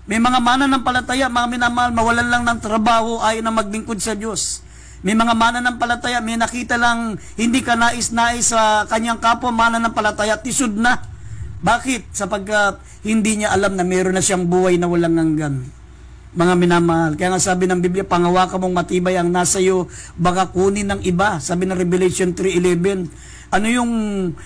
May mga mananampalataya, mga minamahal, mawalan lang ng trabaho, ayaw na maglingkod sa Diyos. May mga mananampalataya, may nakita lang hindi ka nais-nais sa kanyang kapwa mananampalataya, tisod na. Bakit? Sapagkat hindi niya alam na meron na siyang buhay na walang hanggan. Mga minamahal, kaya nga sabi ng Biblia, pangawakan mong matibay ang nasa iyo, baka kunin ng iba. Sabi ng Revelation 3:11. Ano yung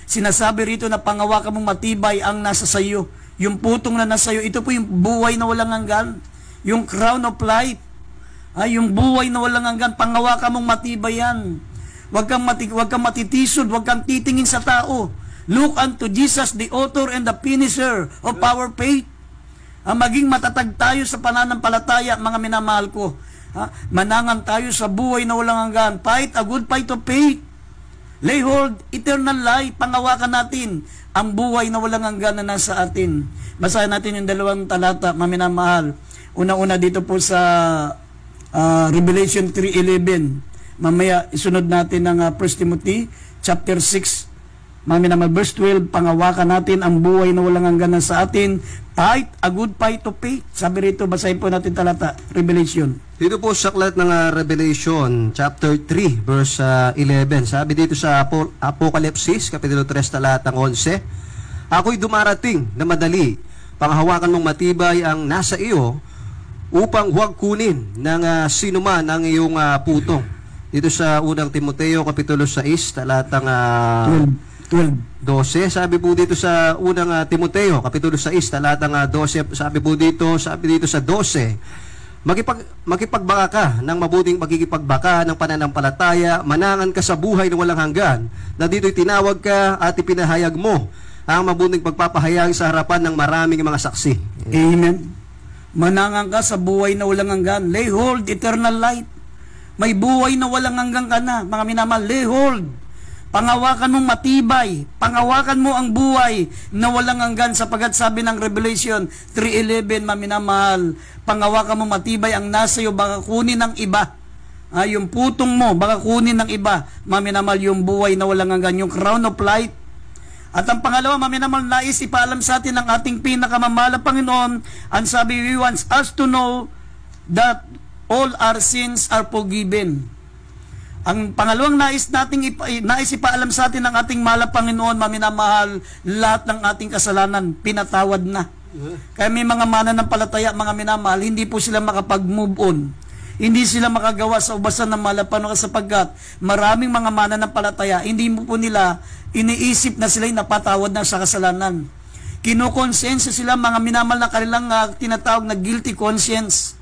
sinasabi rito na pangawakan mong matibay ang nasa sa iyo? Yung putong na nasa iyo, ito po yung buhay na walang hanggan. Yung crown of life. Yung buhay na walang hanggan, pangawakan mong matibay yan. Huwag kang matitisod, huwag kang titingin sa tao. Look unto Jesus, the author and the finisher of our faith. Maging matatag tayo sa pananampalataya, mga minamahal ko. Manangan tayo sa buhay na walang hanggan. Fight a good fight of faith. Lay hold eternal life. Pangawakan natin ang buhay na walang hanggan na nasa atin. Basahin natin yung 2 talata, mga minamahal. Una-una dito po sa Revelation 3:11. Mamaya isunod natin ang 1 Timothy chapter 6. Mga minamahal, verse 12, pangawakan natin ang buhay na walang hanggan na sa atin. Fight a good fight of faith. Sabi rito, basahin po natin talata, Revelation. Dito po sa aklat ng Revelation chapter 3 verse 11. Sabi dito sa Apokalipsis kapitulo 3 talatang 11, ako'y dumarating na madali, panghawakan mong matibay ang nasa iyo, upang huwag kunin ng sinuman ang iyong putong. Dito sa unang Timoteo kapitulo 6 talatang 12. Sabi po dito sa unang Timoteo kapitulo 6 talatang 12, sabi dito sa 12, makipagbaka ka ng mabuting pagkikipagbaka ng pananampalataya, manangan ka sa buhay na walang hanggan, na dito'y tinawag ka at ipinahayag mo ang mabuting pagpapahayag sa harapan ng maraming mga saksi. Amen. Manangan ka sa buhay na walang hanggan. Lay hold eternal life. May buhay na walang hanggan ka na, mga minamahal. Lay hold. Pangawakan mong matibay. Pangawakan mo ang buhay na walang hanggan, sapagat sabi ng Revelation 3:11, mga minamahal, pangawakan mong matibay ang nasa iyo, baka kunin ng iba. Yung putong mo, baka kunin ng iba. Mga minamahal, yung buhay na walang hanggan, yung crown of life. At ang pangalawa, mga minamahal, nais ipaalam sa atin ng ating pinakamamahal na Panginoon. Ang sabi, He wants us to know that all our sins are forgiven. Ang pangalawang nais ipaalam sa atin ng ating mahal na Panginoon, mga minamahal, lahat ng ating kasalanan pinatawad na. Kaya may mga mananampalataya, mga minamahal, hindi po sila makapag-move on. Hindi sila makagawa sa ubasan ng mahal na Panginoon, sapagkat maraming mga mananampalataya, hindi po nila iniisip na sila'y napatawad na sa kasalanan. Kinukonsensya sila, mga minamahal, na kanilang tinatawag na guilty conscience.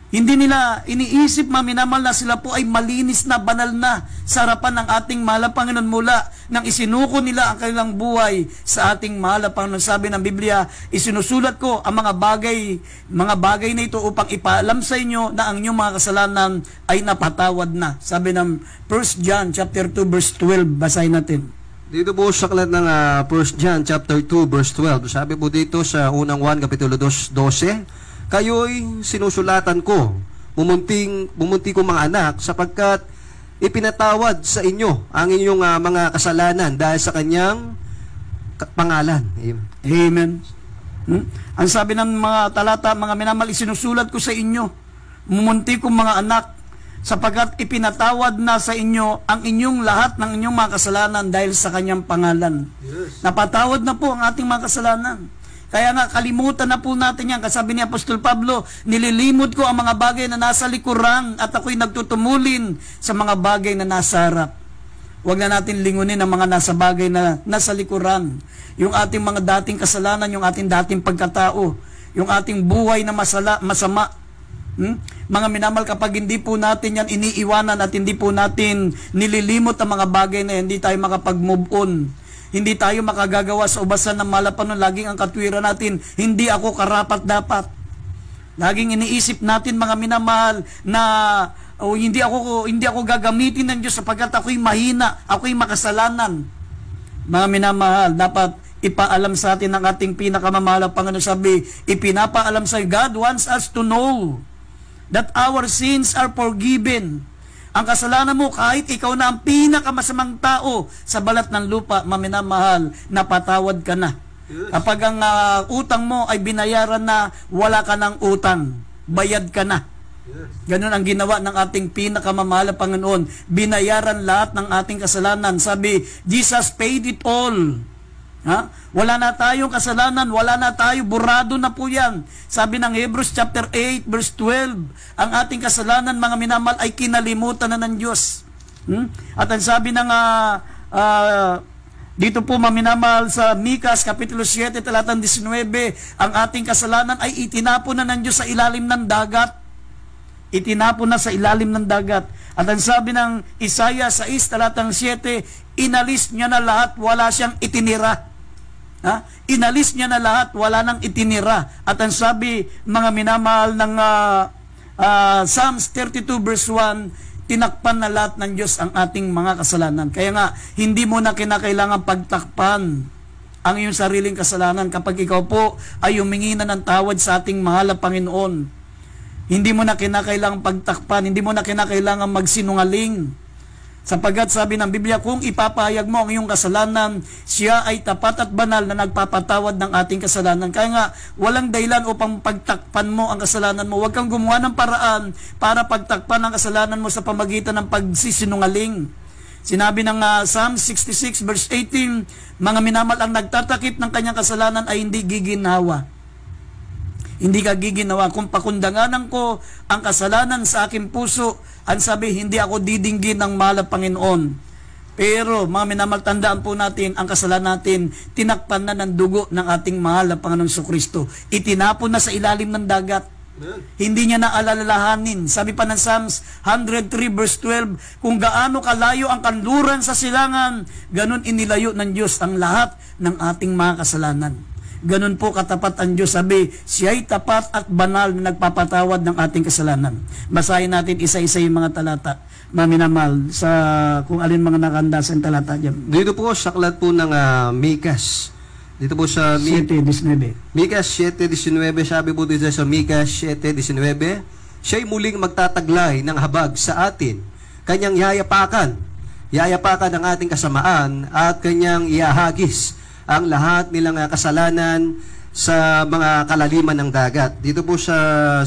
Hindi nila iniisip, mga minamahal, na sila po ay malinis na, banal na sa harapan ng ating mahal na Panginoon mula nang isinuko nila ang kanilang buhay sa ating mahal na Panginoon. Sabi ng Biblia, isinusulat ko ang mga bagay na ito upang ipaalam sa inyo na ang inyong mga kasalanan ay napatawad na. Sabi ng 1 John chapter 2 verse 12, basahin natin. Dito po sa aklat ng 1 John chapter 2 verse 12, sabi po dito sa unang 1 kapitulo 12, kayo'y sinusulatan ko, bumunti ko mga anak, sapagkat ipinatawad sa inyo ang inyong mga kasalanan dahil sa kanyang pangalan. Amen. Ang sabi ng mga talata, mga minamahal, sinusulat ko sa inyo, bumunti ko mga anak, sapagkat ipinatawad na sa inyo ang inyong lahat ng inyong mga kasalanan dahil sa kanyang pangalan. Yes. Napatawad na po ang ating mga kasalanan. Kaya nga, kalimutan na po natin yan. Kasabi ni Apostol Pablo, nililimot ko ang mga bagay na nasa likuran at ako'y nagtutumulin sa mga bagay na nasa harap. Huwag na natin lingunin ang mga nasa bagay na nasa likuran. Yung ating mga dating kasalanan, yung ating dating pagkatao, yung ating buhay na masama. Mga minamahal, kapag hindi po natin yan iniiwanan at hindi po natin nililimot ang mga bagay na yan, hindi tayo makapag-move on. Hindi tayo makagagawa sa ubasan ng malapanon. Laging ang katwiran natin, hindi ako karapat-dapat. Laging iniisip natin, mga minamahal, na hindi ako gagamitin ng Diyos sapagkat ako'y mahina, ako'y makasalanan. Mga minamahal, dapat ipaalam sa atin ng ating pinakamamahal na Panginoon. Sabi, ipinapaalam sa God wants us to know that our sins are forgiven. Ang kasalanan mo, kahit ikaw na ang pinakamasamang tao sa balat ng lupa, maminamahal, napatawad ka na. Kapag ang utang mo ay binayaran na, wala ka ng utang. Bayad ka na. Ganun ang ginawa ng ating pinakamamahal na Panginoon. Binayaran lahat ng ating kasalanan. Sabi, Jesus paid it all. Ha? Wala na tayong kasalanan, wala na tayo, burado na po yan. Sabi ng Hebrews chapter 8 verse 12, ang ating kasalanan, mga minamahal, ay kinalimutan na ng Diyos. At ang sabi ng dito po, maminamahal, sa Mikas kapitulo 7 talatang 19, ang ating kasalanan ay itinapon na ng Diyos sa ilalim ng dagat. Itinapon na sa ilalim ng dagat. At ang sabi ng Isaiah 6 talatang 7, inalis niya na lahat, wala siyang itinira. Ha? Inalis niya na lahat, wala nang itinira. At ang sabi, mga minamahal, ng Psalms 32 verse 1, tinakpan na lahat ng Diyos ang ating mga kasalanan. Kaya nga, hindi mo na kinakailangan pagtakpan ang iyong sariling kasalanan kapag ikaw po ay humingi na ng tawad sa ating mahal na Panginoon. Hindi mo na kinakailangan pagtakpan, hindi mo na kinakailangan magsinungaling. Sapagkat sabi ng Biblia, kung ipapahayag mo ang iyong kasalanan, siya ay tapat at banal na nagpapatawad ng ating kasalanan. Kaya nga, walang dahilan upang pagtakpan mo ang kasalanan mo. Huwag kang gumawa ng paraan para pagtakpan ang kasalanan mo sa pamagitan ng pagsisinungaling. Sinabi ng Psalm 66 verse 18, mga minamal, ang nagtatakip ng kanyang kasalanan ay hindi giginawa. Hindi ka giginawa. Kung pakundanganan ko ang kasalanan sa aking puso, ang sabi, hindi ako didinggin ng mahal na Panginoon. Pero, mga minamal, tandaan po natin, ang kasalanan natin, tinakpan na ng dugo ng ating mahal na Panginoon Jesucristo. Itinapon na sa ilalim ng dagat. Hindi niya na alalahanin. Sabi pa ng Psalms 103 verse 12, kung gaano kalayo ang kanluran sa silangan, ganun inilayo ng Diyos ang lahat ng ating mga kasalanan. Ganun po katapat ang Diyos. Sabi, siya'y tapat at banal na nagpapatawad ng ating kasalanan. Basahin natin isa-isa yung mga talata, maminamal, sa kung alin mga nakahanda sa talata dyan. Dito po sa aklat po ng Mikas. Dito po sa 7:19. Mikas 7:19, sabi po dito sa Mikas 7:19, siya'y muling magtataglay ng habag sa atin, kanyang yayapakan ang ating kasamaan at kanyang iahagis ang lahat nilang kasalanan sa mga kalaliman ng dagat. Dito po sa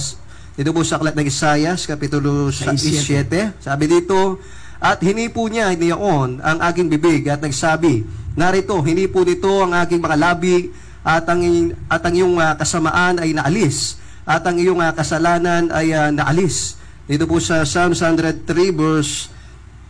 aklat ng Isaiah kapitulo 7, sabi dito, at hinipo niya niyaon ang aking bibig at nagsabi, narito, hinipo nito ang aking mga labi at ang iyong kasamaan ay naalis at ang iyong kasalanan ay naalis. Dito po sa Psalm 103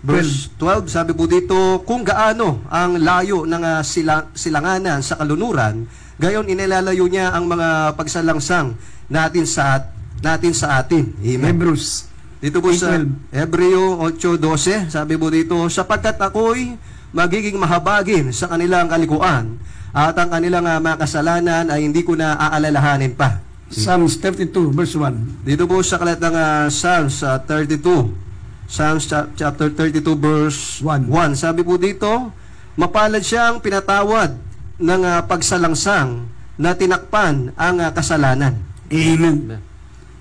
Verse 12, sabi po dito, kung gaano ang layo ng silanganan sa kalunuran, gayon inilalayo niya ang mga pagsalangsang natin sa atin. Amen. Hebrews. Dito po sa Hebreo 8:12, sabi po dito, sapagkat ako'y magiging mahabagin sa kanilang kalikuan at ang kanilang mga kasalanan ay hindi ko na aalalahanin pa. Psalms 32 verse 1. Dito po sa aklat ng Psalms 32, Psalms chapter 32 verse 1. Sabi po dito, mapalad siyang pinatawad ng pagsalangsang na tinakpan ang kasalanan. Amen.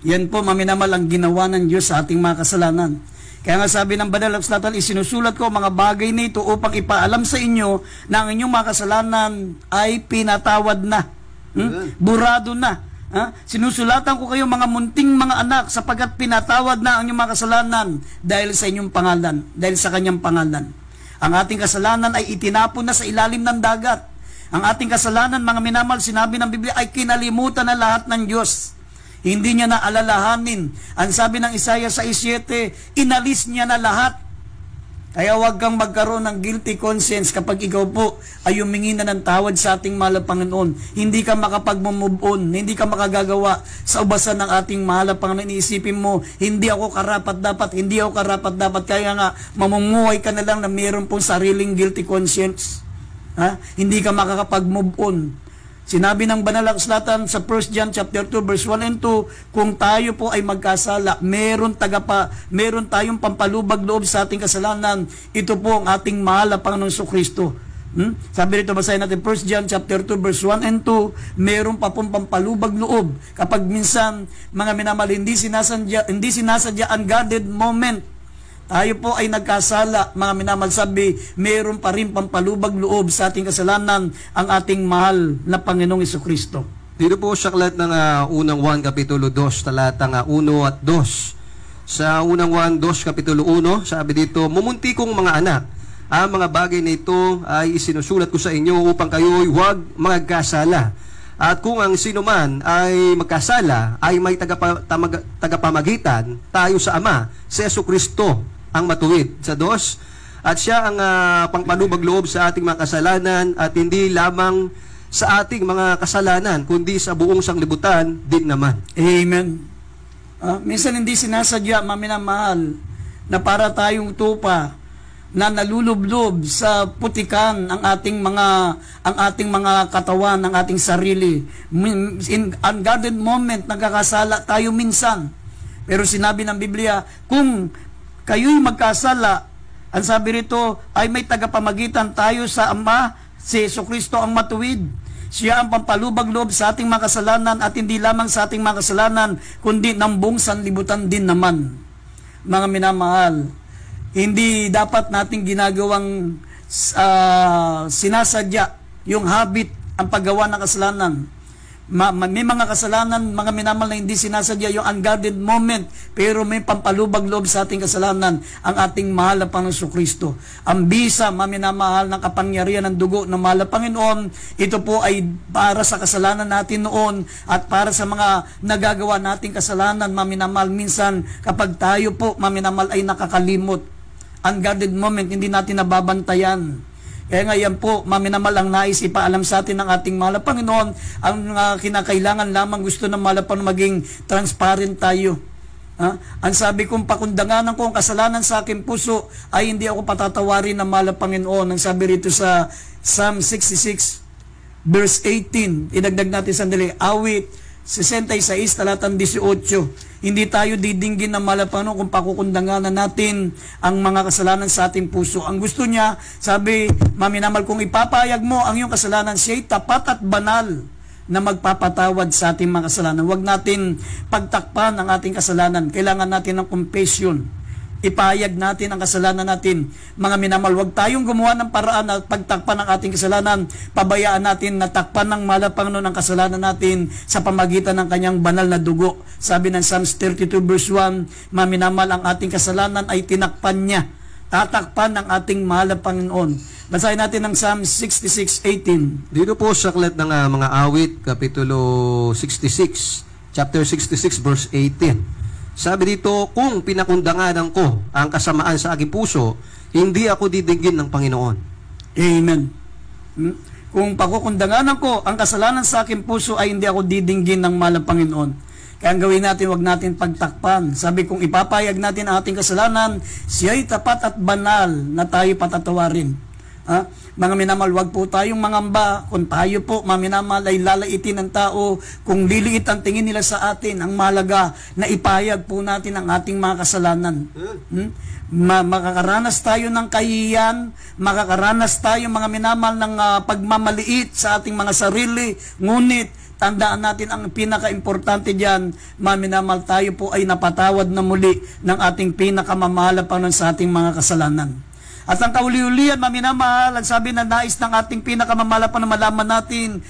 Yan po, maminamal, ang ginawa ng Diyos sa ating mga kasalanan. Kaya nga sabi ng Banal na Kasulatan, isinusulat ko mga bagay nito upang ipaalam sa inyo na ang inyong mga kasalanan ay pinatawad na. Burado na. Sinusulatan ko kayo mga munting mga anak sapagkat pinatawad na ang inyong mga kasalanan dahil sa inyong pangalan, dahil sa kanyang pangalan. Ang ating kasalanan ay itinapon na sa ilalim ng dagat. Ang ating kasalanan, mga minamal, sinabi ng Biblia, ay kinalimutan na lahat ng Diyos. Hindi niya na alalahanin. Ang sabi ng Isaiah 6:7, inalis niya na lahat. Kaya huwag kang magkaroon ng guilty conscience kapag ikaw po ay humingi na ng tawad sa ating mahal na Panginoon. Hindi ka makapag-move on, hindi ka makagagawa sa ubasan ng ating mahal na Panginoon. Iisipin mo, hindi ako karapat-dapat, hindi ako karapat-dapat. Kaya nga, mamumuhay ka na lang na mayroon pong sariling guilty conscience. Hindi ka makakapag-move on. Sinabi ng Banal na Kasulatan sa 1 John chapter 2 verse 1 and 2, kung tayo po ay magkasala, meron tayong pampalubag loob sa ating kasalanan. Ito po ang ating mahal na Panginoong Jesucristo. Sabi rito, basahin natin 1 John chapter 2 verse 1 and 2, meron pa pong pampalubag loob kapag minsan, mga minamal, hindi sinasadya unguarded moment tayo po ay nagkasala, mga minamahal, sabi, mayroon pa rin pampalubag loob sa ating kasalanan ang ating mahal na Panginoong Jesucristo. Dito po sa aklat ng unang 1 Kapitulo 2, talatang 1 at 2. Sa unang 1, 2, Kapitulo 1, sabi dito, mumunti kong mga anak, ang mga bagay na ito ay isinusulat ko sa inyo upang kayo'y huwag magkasala. At kung ang sino man ay magkasala, ay may tagapamagitan tayo sa Ama, si Jesucristo ang matuwid sa Diyos. At siya ang pangpanubag loob sa ating mga kasalanan at hindi lamang sa ating mga kasalanan, kundi sa buong sanglibutan din naman. Amen. Minsan hindi sinasadya, maminamahal, na para tayong tupa na nalulublob sa putikan ang ating mga katawan, ang ating sarili. In unguarded moment, nagkakasala tayo minsan. Pero sinabi ng Biblia, kung kayo'y magkasala, ang sabi rito ay may tagapamagitan tayo sa Ama, si Jesucristo ang matuwid. Siya ang pampalubag loob sa ating mga kasalanan at hindi lamang sa ating mga kasalanan, kundi ng buong sanlibutan din naman. Mga minamahal, hindi dapat nating ginagawang sinasadya yung habit, ang paggawa ng kasalanan. May mga kasalanan, mga minamahal, na hindi sinasadya yung unguarded moment, pero may pampalubag loob sa ating kasalanan ang ating mahal na Panginoong Jesucristo. Ang bisa, maminamahal, ng kapangyarihan ng dugo ng mahal na Panginoon, ito po ay para sa kasalanan natin noon at para sa mga nagagawa nating kasalanan, maminamahal. Minsan, kapag tayo po, maminamahal, ay nakakalimot. Unguarded moment, hindi natin nababantayan. Kaya nga yan po, maminamahal, ang nais ipaalam sa atin ng ating mahal na Panginoon. Ang kinakailangan lamang, gusto ng mahal na Panginoon, maging transparent tayo. Ang sabi kong, pakundanganan ko ang kasalanan sa aking puso, ay hindi ako patatawarin ng mahal na Panginoon. Ang sabi rito sa Psalm 66, verse 18, idagdag natin sandali, awit 66, talatang 18. Hindi tayo didinggin ng mahal na Panginoon kung pakukundanganan natin ang mga kasalanan sa ating puso. Ang gusto niya, sabi, maminamal, kung ipapayag mo ang iyong kasalanan, siya'y tapat at banal na magpapatawad sa ating mga kasalanan. Huwag natin pagtakpan ang ating kasalanan. Kailangan natin ng confession. Ipahayag natin ang kasalanan natin. Mga minamahal, huwag tayong gumawa ng paraan na pagtakpan ang ating kasalanan. Pabayaan natin na takpan ng mahal na Panginoon ang kasalanan natin sa pamagitan ng kanyang banal na dugo. Sabi ng Psalms 32 verse 1, maminamahal, ang ating kasalanan ay tinakpan niya. Tatakpan ng ating mahal na Panginoon. Basahin natin ng Psalms 66:18. Dito po sa aklat ng mga awit, Kapitulo 66, chapter 66, verse 18. Sabi dito, kung pinakundanganan ko ang kasamaan sa aking puso, hindi ako didinggin ng Panginoon. Amen. Kung pakukundanganan ko ang kasalanan sa aking puso, ay hindi ako didinggin ng mahal na Panginoon. Kaya ang gawin natin, wag natin pagtakpan. Sabi, kung ipapayag natin ang ating kasalanan, siya'y tapat at banal na tayo patatawarin. Mga minamahal, wag po tayong mangamba. Kung tayo po, mga minamahal, ay lalaitin ng tao, kung liliit ang tingin nila sa atin, ang mahalaga na ipayag po natin ang ating mga kasalanan. Makakaranas tayo ng kahihiyan, makakaranas tayo, mga minamahal, ng pagmamaliit sa ating mga sarili. Ngunit, tandaan natin ang pinaka-importante diyan, mga minamahal, tayo po ay napatawad na muli ng ating pinakamamahal na Panginoon sa ating mga kasalanan. At ang kauli-ulian, maminamahal, ang sabi na nais ng ating pinakamamahal na malaman natin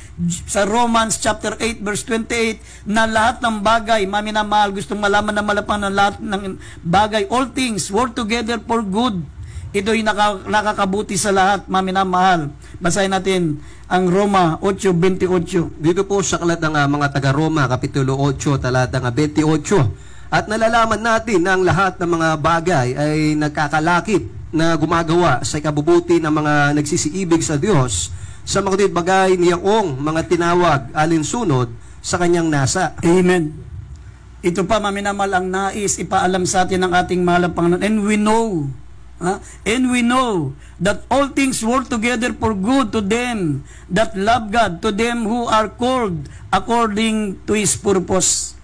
sa Romans chapter 8 verse 28, na lahat ng bagay, maminamahal, gustong malaman na malapan ng lahat ng bagay, all things work together for good. Ito'y nakakabuti sa lahat, maminamahal. Basahin natin ang Roma 8:28. Dito po sa aklat ng mga taga-Roma, Kapitulo 8, talatang 28. At nalalaman natin na ang lahat ng mga bagay ay nagkakalakip na gumagawa sa ikabubuti ng mga nagsisiibig sa Diyos sa mga bagay niyang mga tinawag alinsunod sa kanyang nasa. Amen. Ito pa, maminamahal, ang nais ipaalam sa atin ng ating mahal na Panginoon. And we know that all things work together for good to them that love God, to them who are called according to His purpose.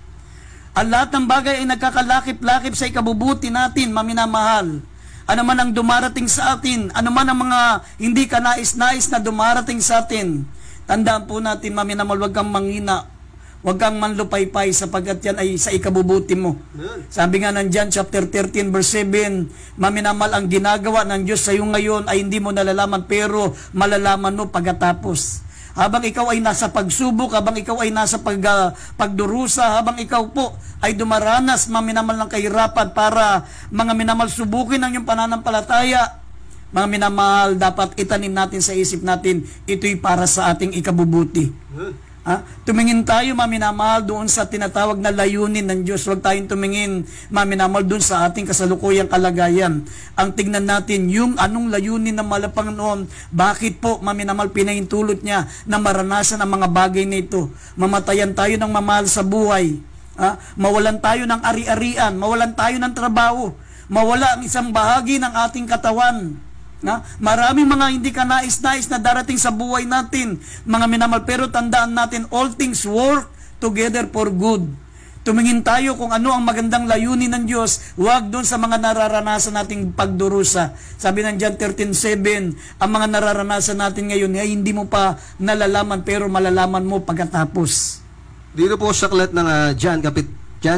Ang lahat ng bagay ay nagkakalakip-lakip sa ikabubuti natin, maminamahal. Ano man ang dumarating sa atin, ano man ang mga hindi ka nais-nais na dumarating sa atin, tandaan po natin, maminamahal, huwag kang manghina, Huwag kang manlupaypay sapagkat yan ay sa ikabubuti mo. Sabi nga ng John chapter 13 verse 7, maminamal ang ginagawa ng Diyos sa iyo ngayon ay hindi mo nalalaman pero malalaman mo pagkatapos. Habang ikaw ay nasa pagsubok, habang ikaw ay nasa pagdurusa, habang ikaw po ay dumaranas maminamal ng kahirapan para mga minamal subukin ang iyong pananampalataya, mga minamahal, dapat itanim natin sa isip natin, ito'y para sa ating ikabubuti. Tumingin tayo, maminamahal, doon sa tinatawag na layunin ng Diyos. Huwag tayong tumingin, maminamahal, doon sa ating kasalukuyang kalagayan. Ang tignan natin, yung anong layunin ng mahal na Panginoon, bakit po, maminamahal, pinahintulot niya na maranasan ang mga bagay na ito. Mamatayan tayo ng mamahal sa buhay. Mawalan tayo ng ari-arian, mawalan tayo ng trabaho, mawala ang isang bahagi ng ating katawan. Maraming mga hindi ka nais-nais na darating sa buhay natin, mga minamahal, pero tandaan natin, all things work together for good. Tumingin tayo kung ano ang magandang layunin ng Diyos, huwag doon sa mga nararanasan nating pagdurusa. Sabi ng John 13:7, ang mga nararanasan natin ngayon ay hindi mo pa nalalaman pero malalaman mo pagkatapos. Dito po sa aklat ng John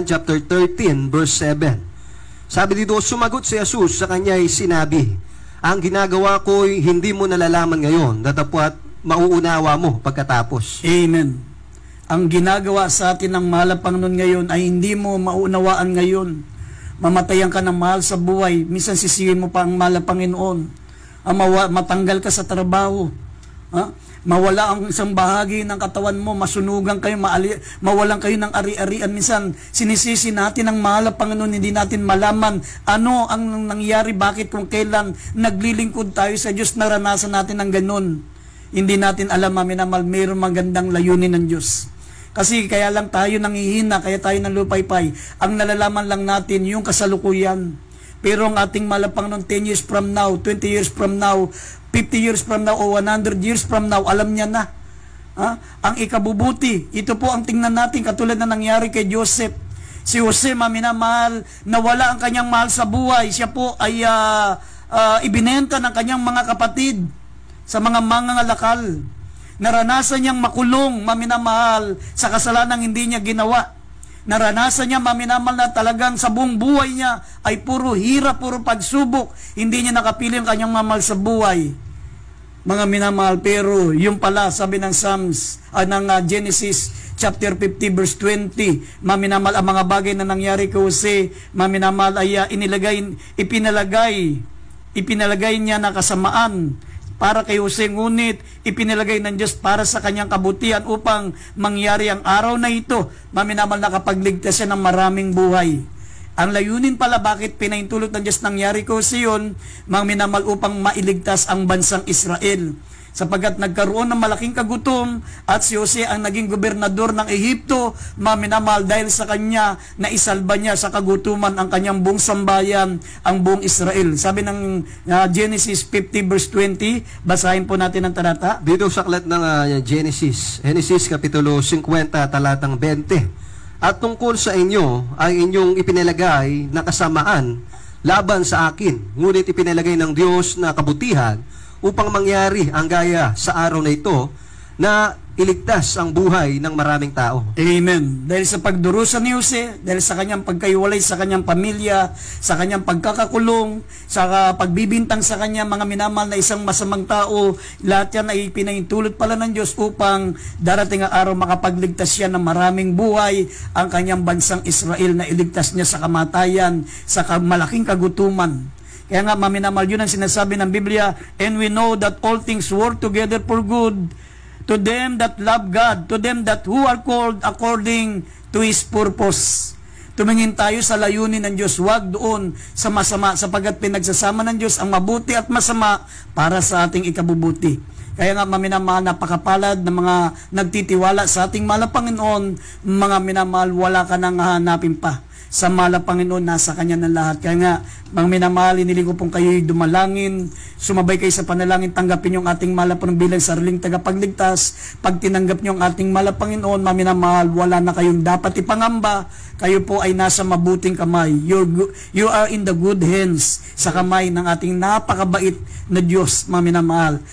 chapter 13 verse 7. Sabi dito, sumagot si Jesus sa kanya ay sinabi, ang ginagawa ko ay hindi mo nalalaman ngayon, datapwat mauunawa mo pagkatapos. Amen. Ang ginagawa sa atin ng mahal na Panginoon ngayon ay hindi mo maunawaan ngayon. Mamatayan ka ng mahal sa buhay, minsan sisihin mo pa ang mahal na Panginoon. Matanggal ka sa trabaho. Mawala ang isang bahagi ng katawan mo, masunugan kayo, mawalan kayo ng ari-arian. Minsan, sinisisi natin ang mahal na Panginoon, hindi natin malaman ano ang nangyari, bakit, kung kailan naglilingkod tayo sa Diyos, naranasan natin ang ganun. Hindi natin alam, maminamal, mayroong magandang layunin ng Diyos. Kasi kaya lang tayo nangihina, kaya tayo nang lupaypay. Ang nalalaman lang natin, yung kasalukuyan. Pero ang ating mahal na Panginoon, 10 years from now, 20 years from now, 50 years from now, o 100 years from now, alam niya na. Ang ikabubuti, ito po ang tingnan natin, katulad na nangyari kay Joseph. Si Jose, maminamahal, nawala ang kanyang mahal sa buhay. Siya po ay ibinenta ng kanyang mga kapatid sa mga mangangalakal. Naranasan niyang makulong, maminamahal, sa kasalanang hindi niya ginawa. Naranasan niya, maminamal, na talagang sa buong buhay niya ay puro hirap, puro pagsubok. Hindi niya nakapili ang kanyang mamahal sa buhay. Mga minamahal, pero yung pala, sabi ng Genesis chapter 50 verse 20, maminamal, ang mga bagay na nangyari kay Jose, maminamal, ay ipinalagay niya na kasamaan para kay Jose, ngunit ipinalagay ng Diyos para sa kanyang kabutihan upang mangyari ang araw na ito, maminamal, nakapagligtas siya ng maraming buhay. Ang layunin pala bakit pinahintulot ng Diyos nangyari ko siyon, maminamal, upang mailigtas ang bansang Israel. Sapagkat nagkaroon ng malaking kagutom at si Jose ang naging gobernador ng Ehipto, maminamal, dahil sa kanya na isalba niya sa kagutuman ang kanyang buong sambayan, ang buong Israel. Sabi ng Genesis 50 verse 20, basahin po natin ang talata. Dito sa aklat ng Genesis kapitulo 50 talatang 20. At tungkol sa inyo ay inyong ipinalagay na kasamaan laban sa akin, ngunit ipinalagay ng Diyos na kabutihan upang mangyari ang gaya sa araw na ito na iligtas ang buhay ng maraming tao. Amen. Dahil sa pagdurusa ni Jose, dahil sa kanyang pagkaiwalay sa kanyang pamilya, sa kanyang pagkakakulong, sa pagbibintang sa kanya, mga minamahal, na isang masamang tao, lahat yan ay pinahintulot pala ng Diyos upang darating ang araw makapagligtas siya ng maraming buhay, ang kanyang bansang Israel, na iligtas niya sa kamatayan, sa malaking kagutuman. Kaya nga, maminamal, yun ang sinasabi ng Biblia, and we know that all things work together for good to them that love God, to them that who are called according to His purpose. Tumingin tayo sa layunin ng Diyos, huwag doon sa masama, sapagkat pinagsasama ng Diyos ang mabuti at masama para sa ating ikabubuti. Kaya nga, maminamahal, napakapalad ng mga nagtitiwala sa ating mahal na Panginoon, mga minamahal, wala ka nang hahanapin pa. Sa mahal na Panginoon, nasa Kanya ng lahat. Kaya nga, mga minamahal, iniling ko pong kayo'y dumalangin, sumabay kayo sa panalangin, tanggapin yung ating mahal na Panginoon bilang sariling tagapagligtas. Pag tinanggap nyo ang ating mahal na Panginoon, mga minamahal, wala na kayong dapat ipangamba. Kayo po ay nasa mabuting kamay. You are in the good hands, sa kamay ng ating napakabait na Diyos, mga minamahal.